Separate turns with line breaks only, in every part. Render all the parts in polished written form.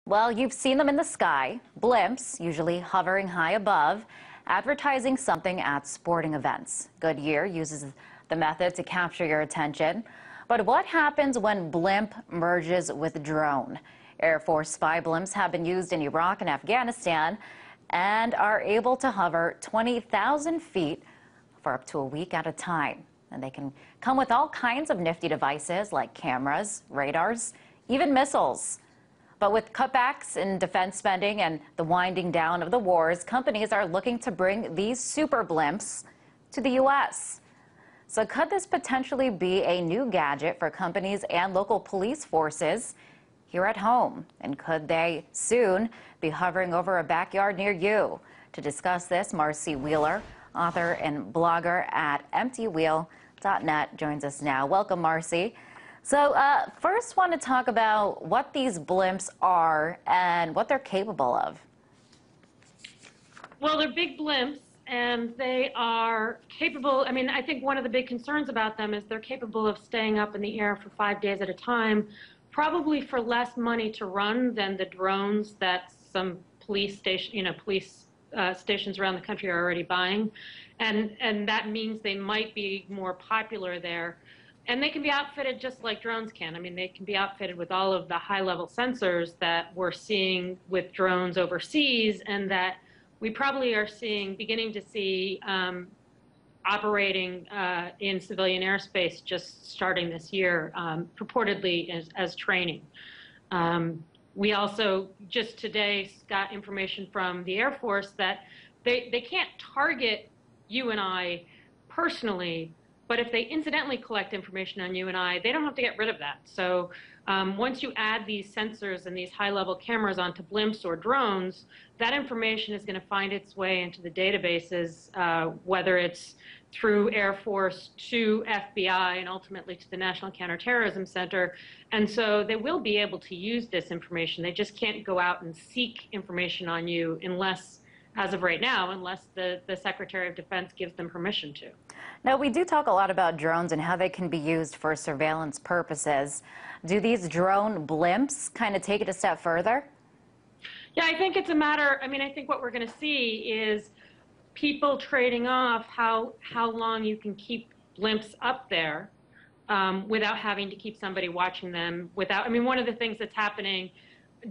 Well, you've seen them in the sky, blimps, usually hovering high above, advertising something at sporting events. Goodyear uses the method to capture your attention. But what happens when blimp merges with drone? Air Force spy blimps have been used in Iraq and Afghanistan and are able to hover 20,000 feet for up to a week at a time. And they can come with all kinds of nifty devices like cameras, radars, even missiles. But with cutbacks in defense spending and the winding down of the wars, companies are looking to bring these super blimps to the U.S. So could this potentially be a new gadget for companies and local police forces here at home? And could they soon be hovering over a backyard near you? To discuss this, Marcy Wheeler, author and blogger at emptywheel.net, joins us now. Welcome, Marcy. So first want to talk about what these blimps are and what they're capable of.
Well, they're big blimps, and they are capable. I mean, I think one of the big concerns about them is they're capable of staying up in the air for 5 days at a time, probably for less money to run than the drones that some police stations around the country are already buying, and that means they might be more popular there. And they can be outfitted just like drones can. I mean, they can be outfitted with all of the high-level sensors that we're seeing with drones overseas, and that we probably are beginning to see operating in civilian airspace just starting this year, purportedly as training. We also just today got information from the Air Force that they can't target you and I personally, but if they incidentally collect information on you and I, they don't have to get rid of that. So once you add these sensors and these high-level cameras onto blimps or drones, that information is going to find its way into the databases, whether it's through Air Force to FBI and ultimately to the National Counterterrorism Center. And so they will be able to use this information. They just can't go out and seek information on you unless, as of right now, unless the Secretary of Defense gives them permission to.
Now, we do talk a lot about drones and how they can be used for surveillance purposes. Do these drone blimps kind of take it a step further?
Yeah, I think it's a matter, I mean, I think what we're going to see is people trading off how long you can keep blimps up there without having to keep somebody watching them. I mean, one of the things that's happening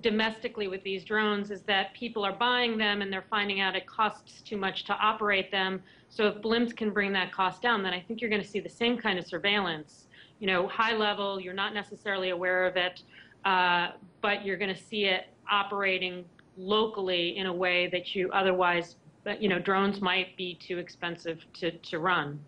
domestically with these drones is that people are buying them and they're finding out it costs too much to operate them. So if blimps can bring that cost down, then I think you're going to see the same kind of surveillance. You know, high level, you're not necessarily aware of it, but you're going to see it operating locally in a way that you otherwise, you know, drones might be too expensive to run.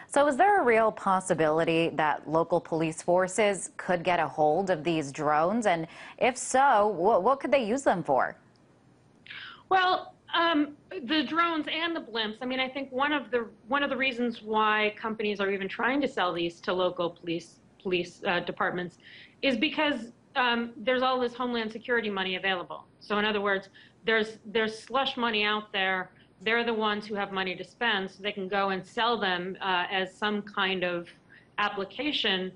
So is there a real possibility that local police forces could get a hold of these drones? And if so, what could they use them for? Well,
the drones and the blimps, I mean, I think one of the reasons why companies are even trying to sell these to local police departments is because there's all this Homeland Security money available. So in other words, there's slush money out there. They're the ones who have money to spend, so they can go and sell them as some kind of application.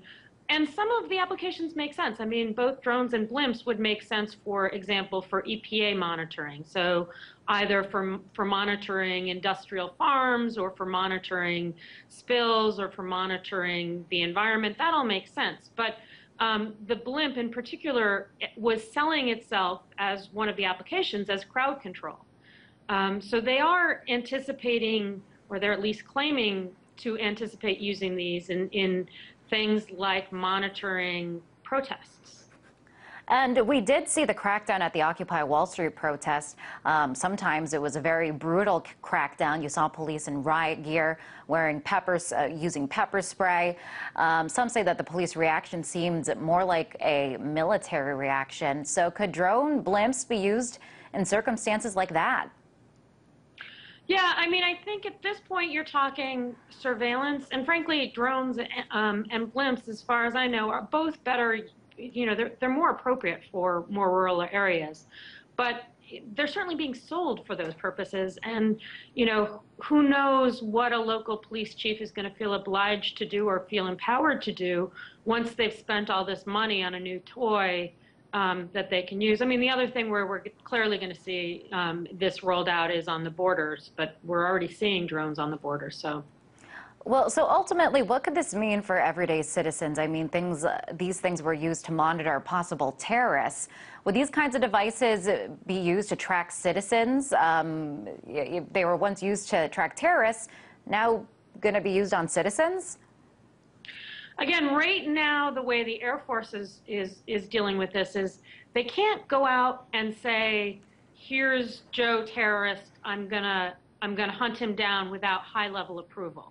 And some of the applications make sense. I mean, both drones and blimps would make sense, for example, for EPA monitoring. So either for monitoring industrial farms or for monitoring spills or for monitoring the environment. That all makes sense. But the blimp in particular was selling itself as one of the applications as crowd control. So they are anticipating, or they're at least claiming to anticipate using these in things like monitoring protests.
And we did see the crackdown at the Occupy Wall Street protest. Sometimes it was a very brutal crackdown. You saw police in riot gear wearing using pepper spray. Some say that the police reaction seemed more like a military reaction. So could drone blimps be used in circumstances like that?
Yeah, I mean, I think at this point you're talking surveillance, and frankly, drones and blimps, as far as I know, are both better. You know, they're more appropriate for more rural areas, but they're certainly being sold for those purposes. And you know, who knows what a local police chief is going to feel obliged to do or feel empowered to do once they've spent all this money on a new toy that they can use. I mean, the other thing where we're clearly going to see this rolled out is on the borders, but we're already seeing drones on the border. So.
Well, so ultimately, what could this mean for everyday citizens? I mean, these things were used to monitor possible terrorists. Would these kinds of devices be used to track citizens? They were once used to track terrorists, now going to be used on citizens?
Again, right now, the way the Air Force is dealing with this is they can't go out and say, here's Joe terrorist, I'm gonna hunt him down without high-level approval.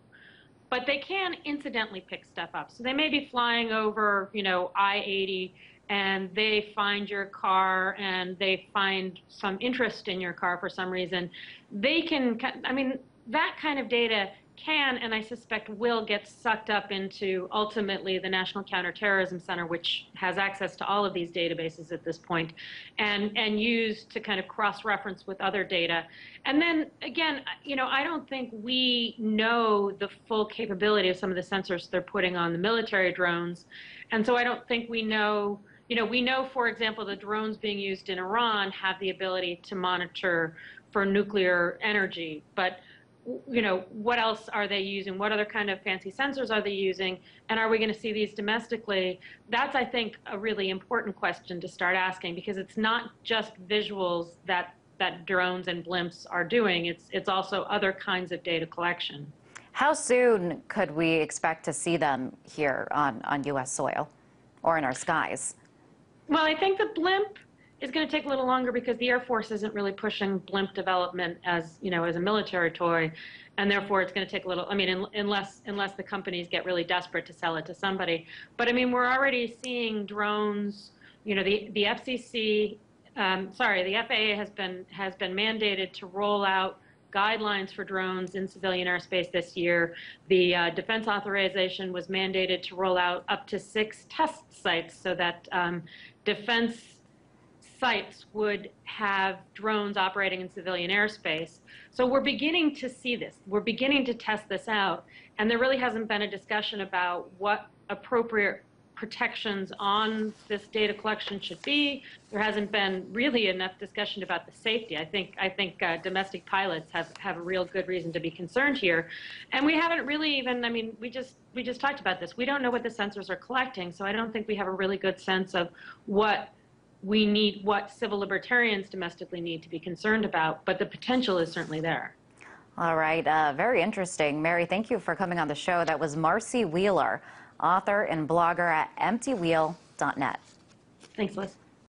But they can incidentally pick stuff up. So they may be flying over, I-80, and they find your car and they find some interest in your car for some reason. They can, I mean, that kind of data can, and I suspect will, get sucked up into ultimately the National Counterterrorism Center, which has access to all of these databases at this point, and used to kind of cross-reference with other data. And then again, I don't think we know the full capability of some of the sensors they're putting on the military drones, and so I don't think we know. We know, for example, the drones being used in Iran have the ability to monitor for nuclear energy, but what else are they using? What other kind of fancy sensors are they using? And are we going to see these domestically? That's, I think, a really important question to start asking, because it's not just visuals that drones and blimps are doing. It's also other kinds of data collection.
How soon could we expect to see them here on U.S. soil or in our skies?
Well, I think the blimp is going to take a little longer because the Air Force isn't really pushing blimp development as a military toy, and therefore it's going to take a little. I mean, unless the companies get really desperate to sell it to somebody. But I mean, we're already seeing drones. The FCC, the FAA has been mandated to roll out guidelines for drones in civilian airspace this year. The defense authorization was mandated to roll out up to 6 test sites so that defense sites would have drones operating in civilian airspace. So we're beginning to see this. We're beginning to test this out. And there really hasn't been a discussion about what appropriate protections on this data collection should be. There hasn't been really enough discussion about the safety. I think domestic pilots have a real good reason to be concerned here. And we haven't really even, I mean, we just talked about this. We don't know what the sensors are collecting, so I don't think we have a really good sense of what civil libertarians domestically need to be concerned about, but the potential is certainly there.
All right, very interesting. Mary, thank you for coming on the show. That was Marcy Wheeler, author and blogger at emptywheel.net.
Thanks, Liz.